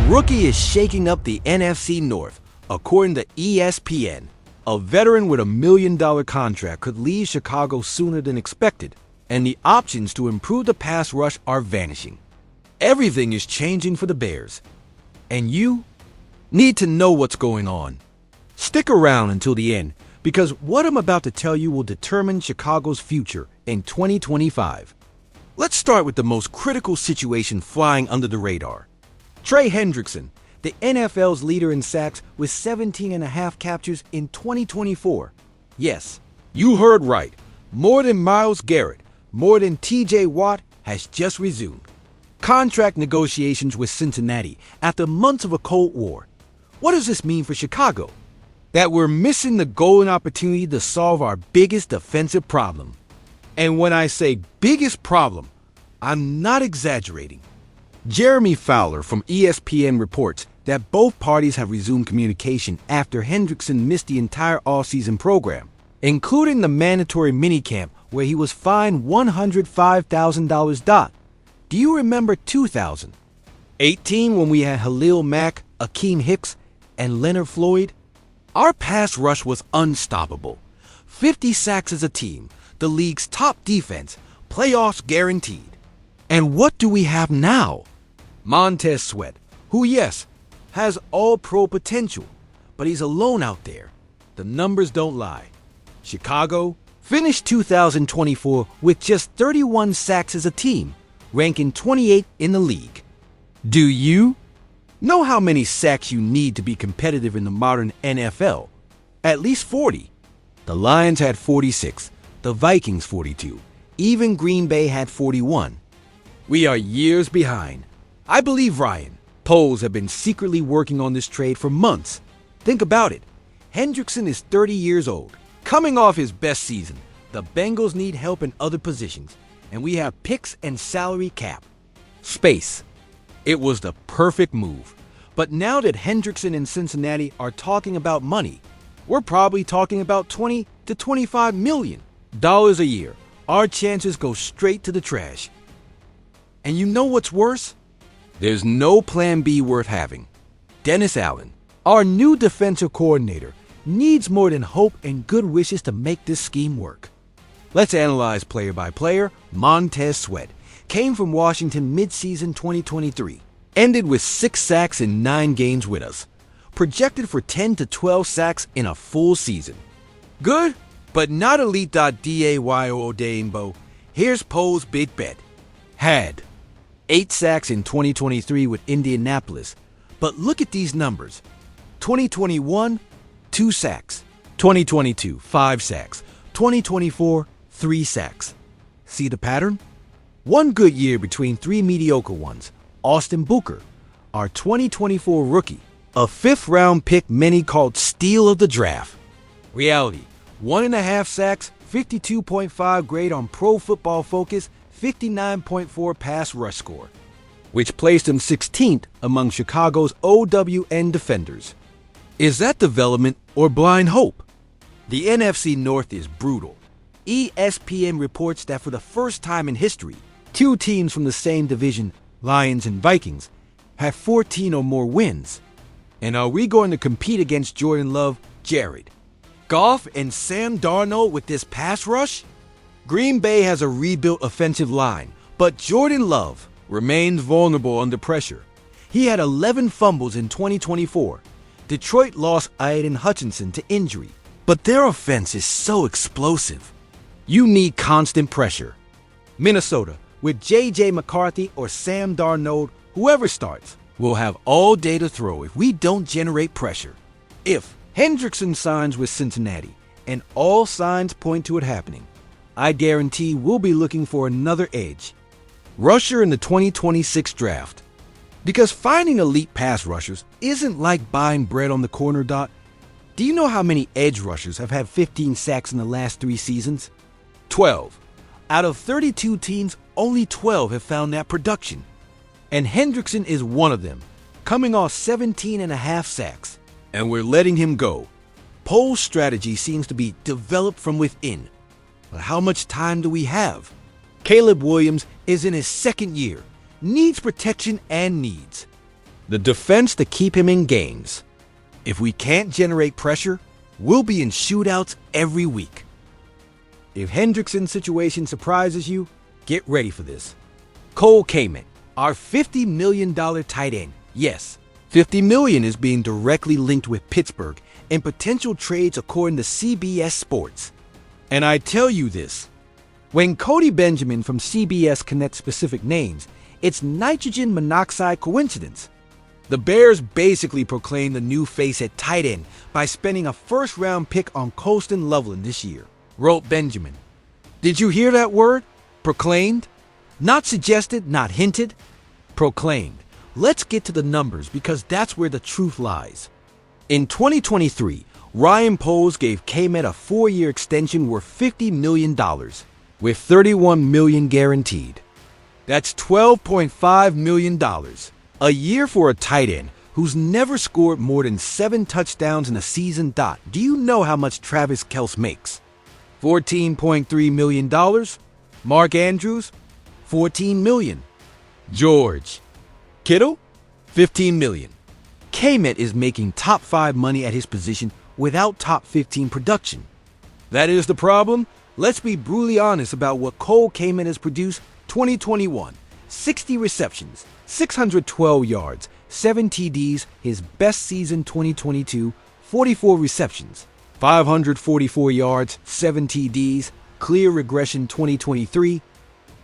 rookie is shaking up the NFC North, according to ESPN. A veteran with $1 million contract could leave Chicago sooner than expected, and the options to improve the pass rush are vanishing. Everything is changing for the Bears, and you need to know what's going on. Stick around until the end, because what I'm about to tell you will determine Chicago's future in 2025. Let's start with the most critical situation flying under the radar. Trey Hendrickson, the NFL's leader in sacks with 17.5 captures in 2024. Yes, you heard right. More than Myles Garrett, more than TJ Watt has just resumed contract negotiations with Cincinnati after months of a Cold War. What does this mean for Chicago? That we're missing the golden opportunity to solve our biggest defensive problem. And when I say biggest problem, I'm not exaggerating. Jeremy Fowler from ESPN reports that both parties have resumed communication after Hendrickson missed the entire offseason program, including the mandatory minicamp where he was fined $105,000. Do you remember 2018 when we had Khalil Mack, Akeem Hicks, and Leonard Floyd? Our pass rush was unstoppable. 50 sacks as a team, the league's top defense, playoffs guaranteed. And what do we have now? Montez Sweat, who, yes, has all-pro potential, but he's alone out there. The numbers don't lie. Chicago finished 2024 with just 31 sacks as a team, ranking 28th in the league. Do you know how many sacks you need to be competitive in the modern NFL? At least 40. The Lions had 46, the Vikings 42, even Green Bay had 41. We are years behind. I believe Ryan. Polls have been secretly working on this trade for months. Think about it. Hendrickson is 30 years old. Coming off his best season, the Bengals need help in other positions, and we have picks and salary cap space. It was the perfect move. But now that Hendrickson and Cincinnati are talking about money, we're probably talking about $20 to $25 million a year. Our chances go straight to the trash. And you know what's worse? There's no plan B worth having. Dennis Allen, our new defensive coordinator, needs more than hope and good wishes to make this scheme work. Let's analyze player by player. Montez Sweat came from Washington mid-season 2023, ended with 6 sacks in 9 games with us, projected for 10 to 12 sacks in a full season. Good, but not elite. Dayo. Here's Poe's big bet. Had 8 sacks in 2023 with Indianapolis, but look at these numbers. 2021, 2 sacks. 2022, 5 sacks. 2024, 3 sacks. See the pattern? One good year between 3 mediocre ones. Austin Booker, our 2024 rookie, a 5th-round pick many called steal of the draft. Reality, 1.5 sacks, 52.5 grade on Pro Football Focus, 59.4 pass rush score, which placed him 16th among Chicago's OWN defenders. Is that development or blind hope? The NFC North is brutal. ESPN reports that for the first time in history, 2 teams from the same division, Lions and Vikings, have 14 or more wins. And are we going to compete against Jordan Love, Jared Goff, and Sam Darnold with this pass rush? Green Bay has a rebuilt offensive line, but Jordan Love remains vulnerable under pressure. He had 11 fumbles in 2024. Detroit lost Aiden Hutchinson to injury, but their offense is so explosive. You need constant pressure. Minnesota, with J.J. McCarthy or Sam Darnold, whoever starts, will have all day to throw if we don't generate pressure. If Hendrickson signs with Cincinnati, and all signs point to it happening, I guarantee we'll be looking for another edge rusher in the 2026 draft. Because finding elite pass rushers isn't like buying bread on the corner. Do you know how many edge rushers have had 15 sacks in the last 3 seasons? 12. Out of 32 teams, only 12 have found that production. And Hendrickson is one of them, coming off 17.5 sacks. And we're letting him go. Pole's strategy seems to be developed from within. But how much time do we have? Caleb Williams is in his 2nd year, needs protection and needs. the defense to keep him in games. If we can't generate pressure, we'll be in shootouts every week. If Hendrickson's situation surprises you, get ready for this. Cole Kmet, our $50 million tight end. Yes, $50 million is being directly linked with Pittsburgh in potential trades according to CBS Sports. And I tell you this, when Cody Benjamin from CBS connects specific names, it's nitrogen monoxide coincidence. The Bears basically proclaimed the new face at tight end by spending a first-round pick on Colston Loveland this year, wrote Benjamin. Did you hear that word? Proclaimed? Not suggested, not hinted. Proclaimed. Let's get to the numbers because that's where the truth lies. In 2023, Ryan Poles gave Kmet a 4-year extension worth $50 million, with $31 million guaranteed. That's $12.5 million. A year for a tight end who's never scored more than 7 touchdowns in a season. Do you know how much Travis Kelce makes? $14.3 million. Mark Andrews, $14 million. George Kittle, $15 million. Kmet is making top 5 money at his position without top 15 production. That is the problem. Let's be brutally honest about what Cole Kmet has produced. 2021, 60 receptions, 612 yards, 7 TDs, his best season. 2022, 44 receptions, 544 yards, 7 TDs, clear regression. 2023,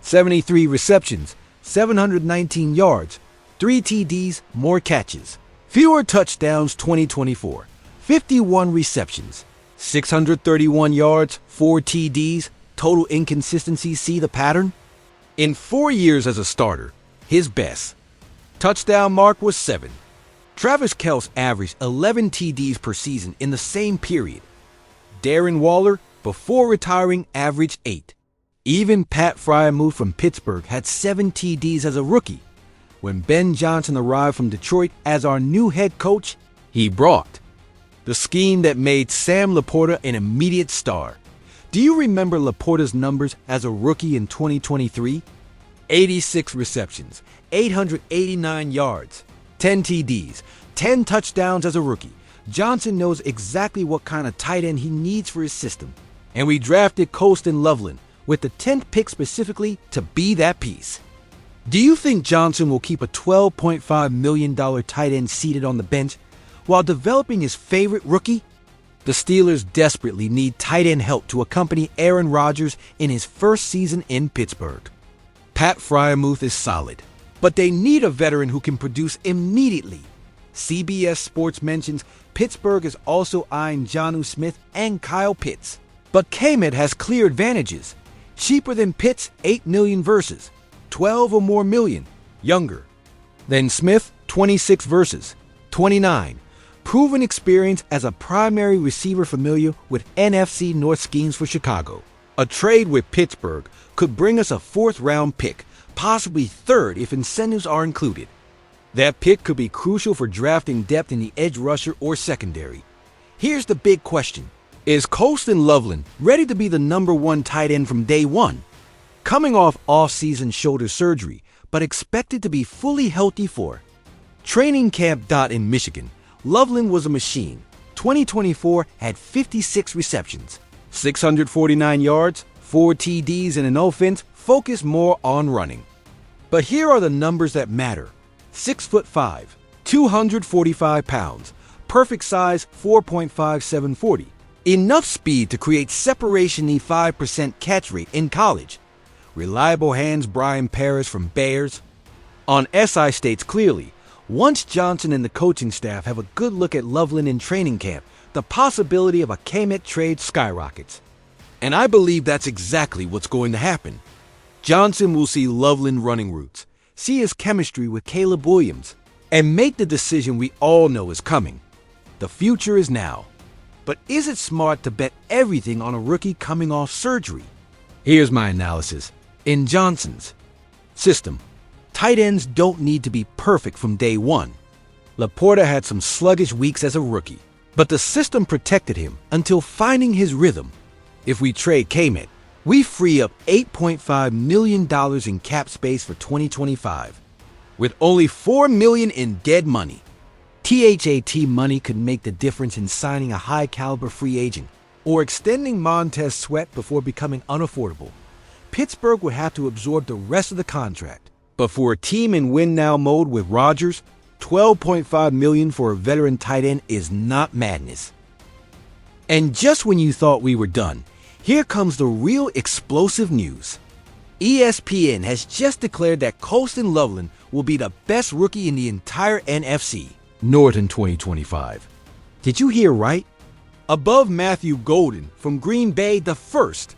73 receptions, 719 yards, 3 TDs, more catches, fewer touchdowns. 2024, 51 receptions, 631 yards, 4 TDs, total inconsistency. See the pattern? In 4 years as a starter, his best touchdown mark was 7. Travis Kelce averaged 11 TDs per season in the same period. Darren Waller, before retiring, averaged 8. Even Pat Freiermuth from Pittsburgh had 7 TDs as a rookie. When Ben Johnson arrived from Detroit as our new head coach, he brought the scheme that made Sam Laporta an immediate star. Do you remember Laporta's numbers as a rookie in 2023? 86 receptions, 889 yards, 10 TDs, 10 touchdowns as a rookie. Johnson knows exactly what kind of tight end he needs for his system. And we drafted Colston Loveland with the 10th pick specifically to be that piece. Do you think Johnson will keep a $12.5 million tight end seated on the bench while developing his favorite rookie? The Steelers desperately need tight end help to accompany Aaron Rodgers in his first season in Pittsburgh. Pat Freiermuth is solid, but they need a veteran who can produce immediately. CBS Sports mentions Pittsburgh is also eyeing Jonnu Smith and Kyle Pitts. But Kmet has clear advantages. Cheaper than Pitts, $8 million versus 12 or more million. Younger than Smith, 26 versus 29. Proven experience as a primary receiver familiar with NFC North schemes for Chicago. A trade with Pittsburgh could bring us a 4th-round pick, possibly 3rd if incentives are included. That pick could be crucial for drafting depth in the edge rusher or secondary. Here's the big question. Is Colston Loveland ready to be the number 1 tight end from day one? Coming off off-season shoulder surgery, but expected to be fully healthy for training camp. In Michigan, Loveland was a machine. 2024 had 56 receptions, 649 yards, 4 TDs, and an offense focused more on running. But here are the numbers that matter. 6'5", 245 pounds, perfect size 4.5740. Enough speed to create separation. 5% catch rate in college. Reliable hands. Brian Paris from Bears. On SI states clearly, once Johnson and the coaching staff have a good look at Loveland in training camp, the possibility of a Kmet trade skyrockets. And I believe that's exactly what's going to happen. Johnson will see Loveland running routes, see his chemistry with Caleb Williams, and make the decision we all know is coming. The future is now. But is it smart to bet everything on a rookie coming off surgery? Here's my analysis. In Johnson's system, tight ends don't need to be perfect from day one. Laporta had some sluggish weeks as a rookie, but the system protected him until finding his rhythm. If we trade Kmet, we free up $8.5 million in cap space for 2025. with only $4 million in dead money. THAT money could make the difference in signing a high-caliber free agent or extending Montez Sweat before becoming unaffordable. Pittsburgh would have to absorb the rest of the contract. But for a team in win-now mode with Rodgers, $12.5 million for a veteran tight end is not madness. And just when you thought we were done, here comes the real explosive news. ESPN has just declared that Colston Loveland will be the best rookie in the entire NFC North in 2025. Did you hear right? Above Matthew Golden from Green Bay, the first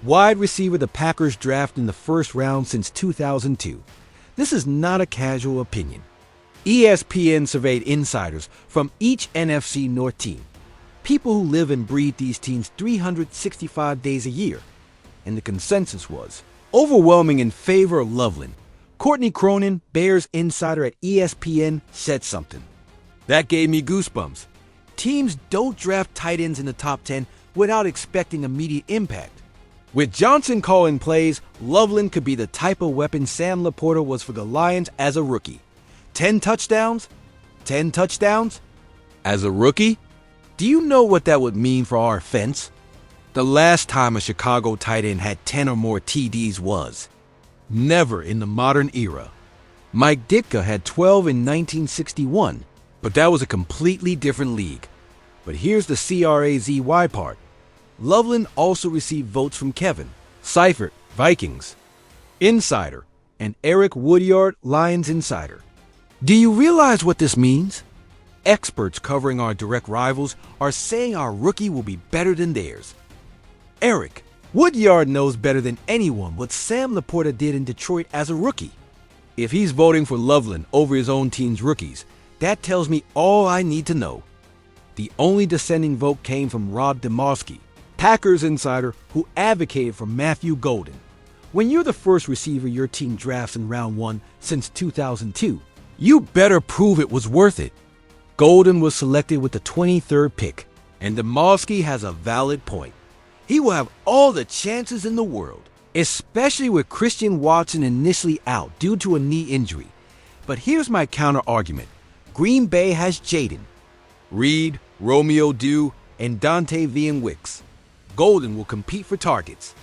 wide receiver the Packers draft in the first round since 2002. This is not a casual opinion. ESPN surveyed insiders from each NFC North team, people who live and breathe these teams 365 days a year, and the consensus was overwhelming in favor of Loveland. Courtney Cronin, Bears insider at ESPN, said something that gave me goosebumps. Teams don't draft tight ends in the top 10 without expecting immediate impact. With Johnson calling plays, Loveland could be the type of weapon Sam Laporta was for the Lions as a rookie. 10 touchdowns? 10 touchdowns? As a rookie? Do you know what that would mean for our offense? The last time a Chicago tight end had 10 or more TDs was never in the modern era. Mike Ditka had 12 in 1961, but that was a completely different league. But here's the CRAZY part. Loveland also received votes from Kevin Seifert, Vikings insider, and Eric Woodyard, Lions insider. Do you realize what this means? Experts covering our direct rivals are saying our rookie will be better than theirs. Eric Woodyard knows better than anyone what Sam Laporta did in Detroit as a rookie. If he's voting for Loveland over his own team's rookies, that tells me all I need to know. The only dissenting vote came from Rob Demarski, Packers insider, who advocated for Matthew Golden. When you're the first receiver your team drafts in round 1 since 2002, you better prove it was worth it. Golden was selected with the 23rd pick, and Demarski has a valid point. He will have all the chances in the world, especially with Christian Watson initially out due to a knee injury. But here's my counter-argument. Green Bay has Jaden Reed, Romeo Dew, and Dante Vian Wicks. Golden will compete for targets.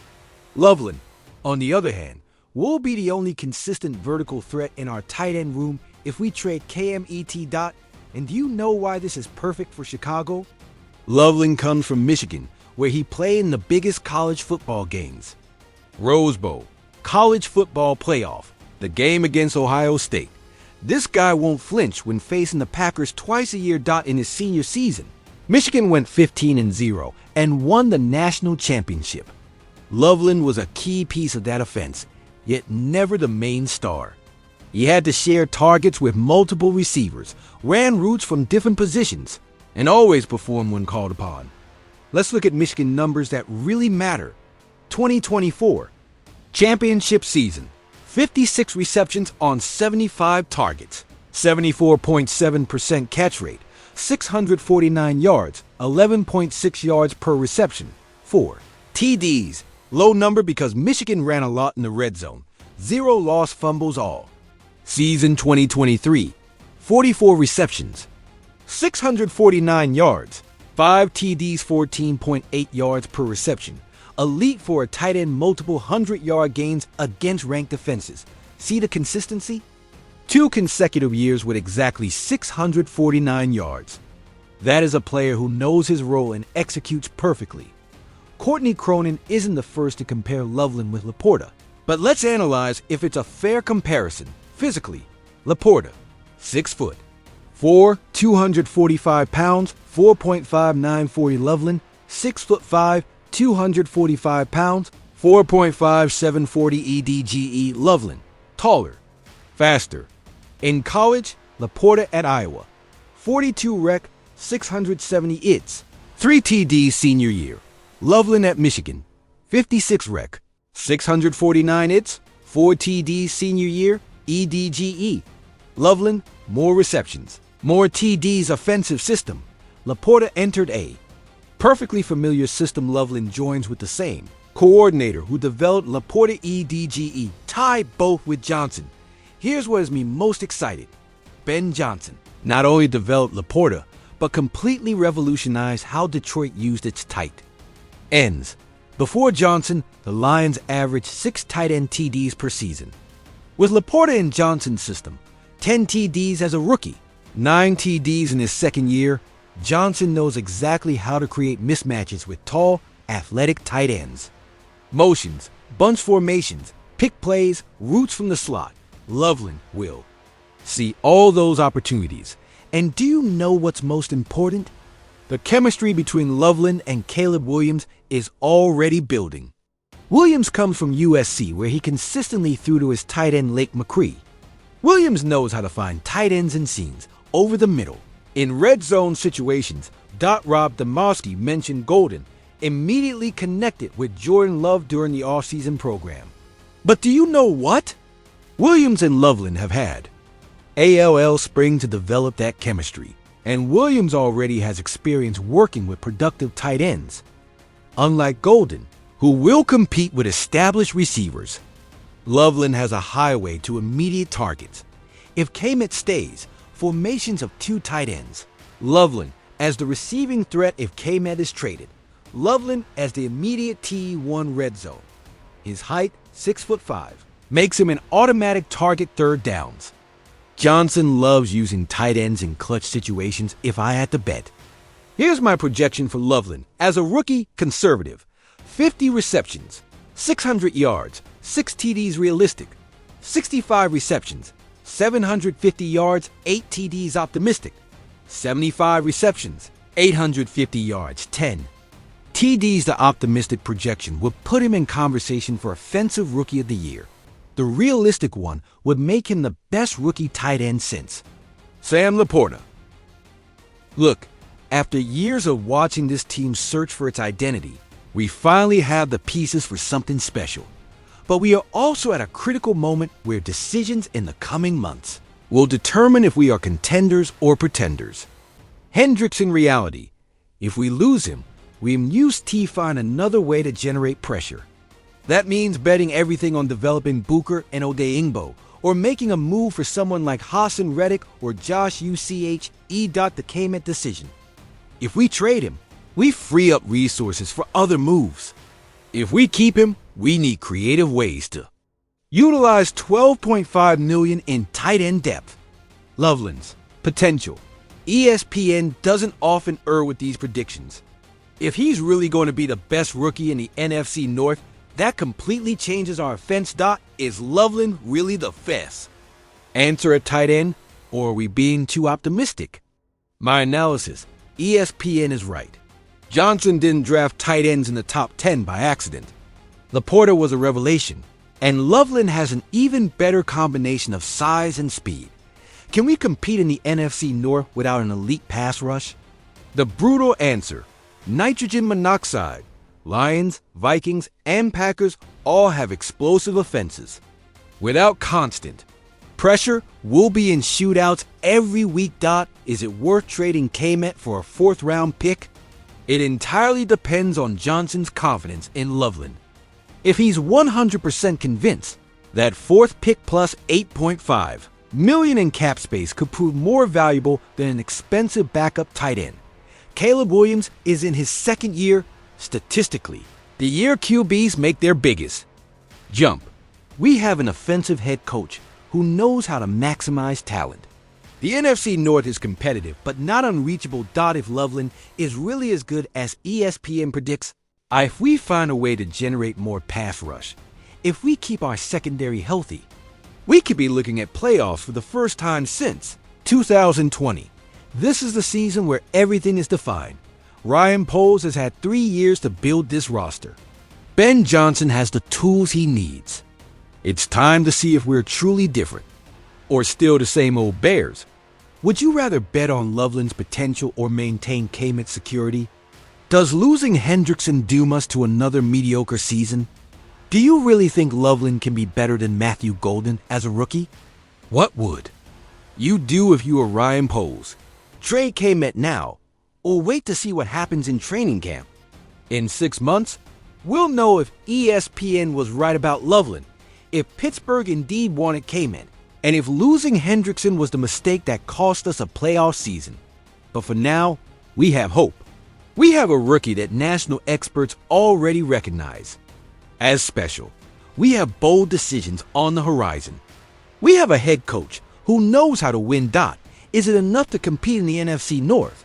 Loveland, on the other hand, will be the only consistent vertical threat in our tight end room if we trade Kmet. And do you know why this is perfect for Chicago? Loveland comes from Michigan, where he played in the biggest college football games. Rose Bowl, college football playoff, the game against Ohio State. This guy won't flinch when facing the Packers twice a year. In his senior season, Michigan went 15-0 and won the national championship. Loveland was a key piece of that offense, yet never the main star. He had to share targets with multiple receivers, ran routes from different positions, and always performed when called upon. Let's look at Michigan numbers that really matter. 2024 championship season. 56 receptions on 75 targets, 74.7% catch rate, 649 yards, 11.6 yards per reception. 4 TDs, low number because Michigan ran a lot in the red zone, 0 lost fumbles all. Season 2023, 44 receptions, 649 yards, 5 TDs, 14.8 yards per reception. Elite for a tight end, multiple 100-yard gains against ranked defenses. See the consistency? 2 consecutive years with exactly 649 yards. That is a player who knows his role and executes perfectly. Courtney Cronin isn't the first to compare Loveland with Laporta, but let's analyze if it's a fair comparison. Physically, Laporta, 6 foot, 4, 245 pounds, 4.5940. Loveland, 6'5", 245 pounds, 4.5740 EDGE. Loveland, taller, faster. In college, Laporta at Iowa, 42 rec, 670 ITs, 3 TDs senior year. Loveland at Michigan, 56 rec, 649 ITs, 4 TDs senior year, EDGE. Loveland, more receptions, more TDs offensive system. Laporta entered A. Perfectly familiar system. Loveland joins with the same coordinator who developed Laporta. EDGE tie both with Johnson. Here's what has me most excited. Ben Johnson not only developed Laporta, but completely revolutionized how Detroit used its tight ends. Before Johnson, the Lions averaged 6 tight end TDs per season. With Laporta in Johnson's system, 10 TDs as a rookie, 9 TDs in his second year, Johnson knows exactly how to create mismatches with tall, athletic tight ends. Motions, bunch formations, pick plays, routes from the slot. Loveland will see all those opportunities. And do you know what's most important? The chemistry between Loveland and Caleb Williams is already building. Williams comes from USC, where he consistently threw to his tight end Lake McCree. Williams knows how to find tight ends and seams over the middle. In red zone situations, Rob Demoski mentioned Golden immediately connected with Jordan Love during the offseason program. But do you know what? Williams and Loveland have had ALL spring to develop that chemistry, and Williams already has experience working with productive tight ends. Unlike Golden, who will compete with established receivers, Loveland has a highway to immediate targets. If Kmet stays, formations of 2 tight ends. Loveland as the receiving threat if Kmet is traded. Loveland as the immediate T1 red zone. His height, 6'5", makes him an automatic target third downs. Johnson loves using tight ends in clutch situations if I had to bet. Here's my projection for Loveland as a rookie conservative. 50 receptions, 600 yards, 6 TDs realistic. 65 receptions, 750 yards, 8 TDs optimistic. 75 receptions, 850 yards, 10 TDs. The optimistic projection would put him in conversation for Offensive Rookie of the Year. The realistic one would make him the best rookie tight end since Sam Laporta. Look, after years of watching this team search for its identity, we finally have the pieces for something special. But we are also at a critical moment where decisions in the coming months will determine if we are contenders or pretenders. Hendricks in reality. If we lose him, we must find another way to generate pressure. That means betting everything on developing Booker and Odeyingbo, or making a move for someone like Hassan Reddick or Josh UCH the Kmet decision. If we trade him, we free up resources for other moves. If we keep him, we need creative ways to utilize $12.5 million in tight end depth. Loveland's potential. ESPN doesn't often err with these predictions. If he's really going to be the best rookie in the NFC North, that completely changes our offense. Is Loveland really the best answer at tight end, or are we being too optimistic? My analysis, ESPN is right. Johnson didn't draft tight ends in the top 10 by accident. Laporta was a revelation, and Loveland has an even better combination of size and speed. Can we compete in the NFC North without an elite pass rush? The brutal answer, nitrogen monoxide. Lions, Vikings, and Packers all have explosive offenses. Without constant pressure, we'll be in shootouts every week. Is it worth trading Kmet for a 4th-round pick? It entirely depends on Johnson's confidence in Loveland. If he's 100% convinced, that 4th pick plus $8.5 million in cap space could prove more valuable than an expensive backup tight end. Caleb Williams is in his 2nd year. Statistically, the year QBs make their biggest jump. We have an offensive head coach who knows how to maximize talent. The NFC North is competitive, but not unreachable. If Loveland is really as good as ESPN predicts, if we find a way to generate more pass rush, if we keep our secondary healthy, we could be looking at playoffs for the first time since 2020. This is the season where everything is defined. Ryan Poles has had 3 years to build this roster. Ben Johnson has the tools he needs. It's time to see if we're truly different, or still the same old Bears. Would you rather bet on Loveland's potential or maintain Kmet's security? Does losing Hendrickson doom us to another mediocre season? Do you really think Loveland can be better than Matthew Golden as a rookie? What would you do if you were Ryan Poles? Trade Kmet now, or wait to see what happens in training camp? In 6 months, we'll know if ESPN was right about Loveland, if Pittsburgh indeed wanted Kmet, and if losing Hendrickson was the mistake that cost us a playoff season. But for now, we have hope. We have a rookie that national experts already recognize as special. We have bold decisions on the horizon. We have a head coach who knows how to win. Is it enough to compete in the NFC North?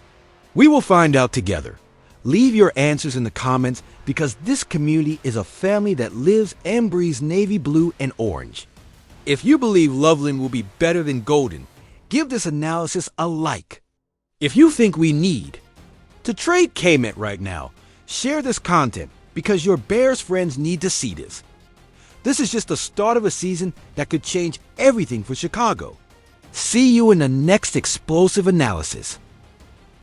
We will find out together. Leave your answers in the comments because this community is a family that lives and breathes navy blue and orange. If you believe Loveland will be better than Golden, give this analysis a like. If you think we need to trade Kmet right now, share this content because your Bears friends need to see this. This is just the start of a season that could change everything for Chicago. See you in the next explosive analysis.